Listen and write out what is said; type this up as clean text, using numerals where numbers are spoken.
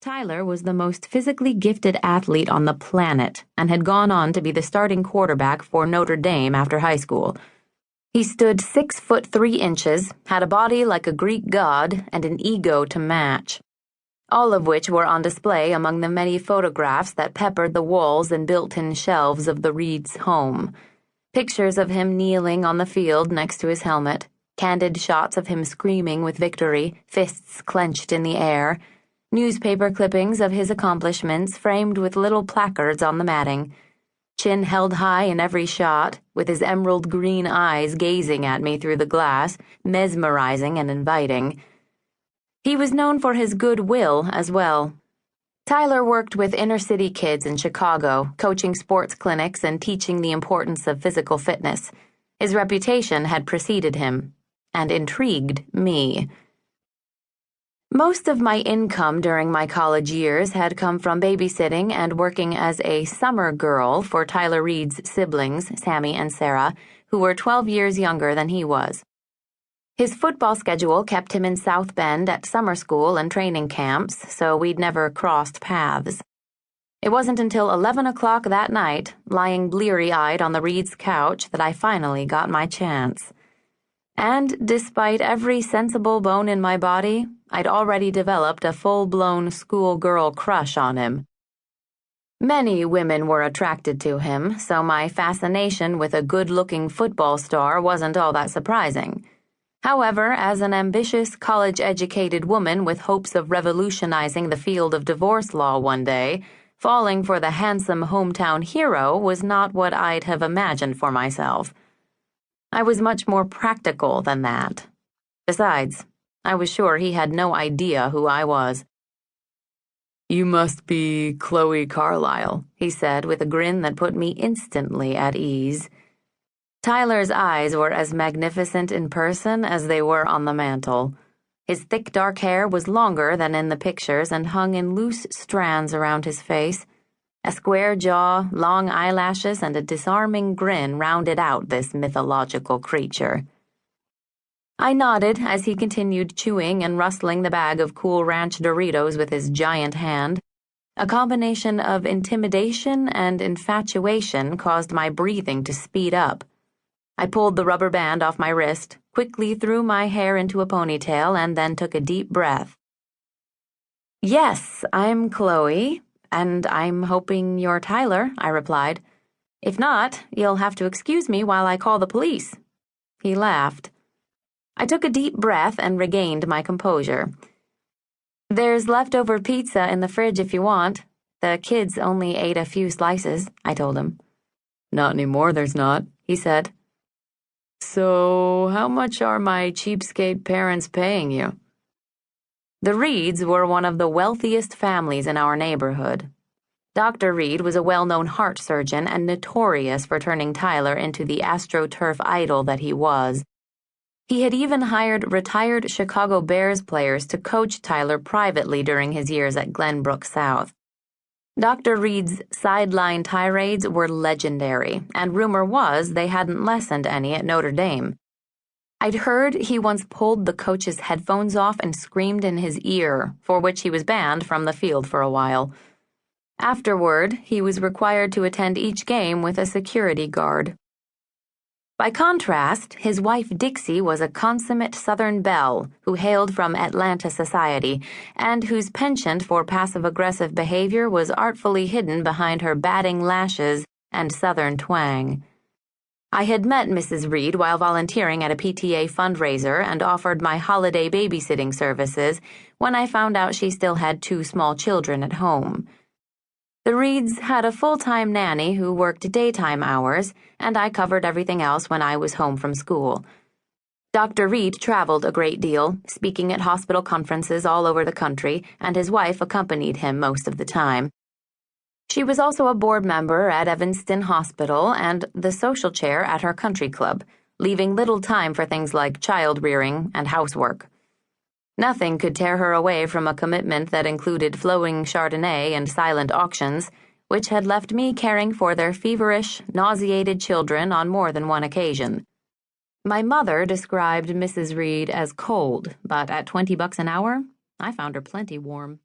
Tyler was the most physically gifted athlete on the planet and had gone on to be the starting quarterback for Notre Dame after high school. He stood 6'3", had a body like a Greek god, and an ego to match, all of which were on display among the many photographs that peppered the walls and built-in shelves of the Reeds' home. Pictures of him kneeling on the field next to his helmet, candid shots of him screaming with victory, fists clenched in the air, newspaper clippings of his accomplishments framed with little placards on the matting, chin held high in every shot, with his emerald green eyes gazing at me through the glass, mesmerizing and inviting. He was known for his goodwill as well. Tyler worked with inner-city kids in Chicago, coaching sports clinics and teaching the importance of physical fitness. His reputation had preceded him, and intrigued me. Most of my income during my college years had come from babysitting and working as a summer girl for Tyler Reed's siblings, Sammy and Sarah, who were 12 years younger than he was. His football schedule kept him in South Bend at summer school and training camps, so we'd never crossed paths. It wasn't until 11 o'clock that night, lying bleary-eyed on the Reed's couch, that I finally got my chance. And despite every sensible bone in my body, I'd already developed a full-blown schoolgirl crush on him. Many women were attracted to him, so my fascination with a good-looking football star wasn't all that surprising. However, as an ambitious, college-educated woman with hopes of revolutionizing the field of divorce law one day, falling for the handsome hometown hero was not what I'd have imagined for myself. I was much more practical than that. Besides, I was sure he had no idea who I was. "You must be Chloe Carlyle," he said with a grin that put me instantly at ease. Tyler's eyes were as magnificent in person as they were on the mantel. His thick dark hair was longer than in the pictures and hung in loose strands around his face. A square jaw, long eyelashes, and a disarming grin rounded out this mythological creature. I nodded as he continued chewing and rustling the bag of Cool Ranch Doritos with his giant hand. A combination of intimidation and infatuation caused my breathing to speed up. I pulled the rubber band off my wrist, quickly threw my hair into a ponytail, and then took a deep breath. "Yes, I'm Chloe, and I'm hoping you're Tyler," I replied. "If not, you'll have to excuse me while I call the police." He laughed. I took a deep breath and regained my composure. "There's leftover pizza in the fridge if you want. The kids only ate a few slices," I told him. "Not anymore, there's not," he said. "So, how much are my cheapskate parents paying you?" The Reeds were one of the wealthiest families in our neighborhood. Dr. Reed was a well-known heart surgeon and notorious for turning Tyler into the AstroTurf idol that he was. He had even hired retired Chicago Bears players to coach Tyler privately during his years at Glenbrook South. Dr. Reed's sideline tirades were legendary, and rumor was they hadn't lessened any at Notre Dame. I'd heard he once pulled the coach's headphones off and screamed in his ear, for which he was banned from the field for a while. Afterward, he was required to attend each game with a security guard. By contrast, his wife Dixie was a consummate Southern belle who hailed from Atlanta society and whose penchant for passive-aggressive behavior was artfully hidden behind her batting lashes and Southern twang. I had met Mrs. Reed while volunteering at a PTA fundraiser and offered my holiday babysitting services when I found out she still had 2 small children at home. The Reeds had a full-time nanny who worked daytime hours, and I covered everything else when I was home from school. Dr. Reed traveled a great deal, speaking at hospital conferences all over the country, and his wife accompanied him most of the time. She was also a board member at Evanston Hospital and the social chair at her country club, leaving little time for things like child-rearing and housework. Nothing could tear her away from a commitment that included flowing Chardonnay and silent auctions, which had left me caring for their feverish, nauseated children on more than one occasion. My mother described Mrs. Reed as cold, but at $20 an hour, I found her plenty warm.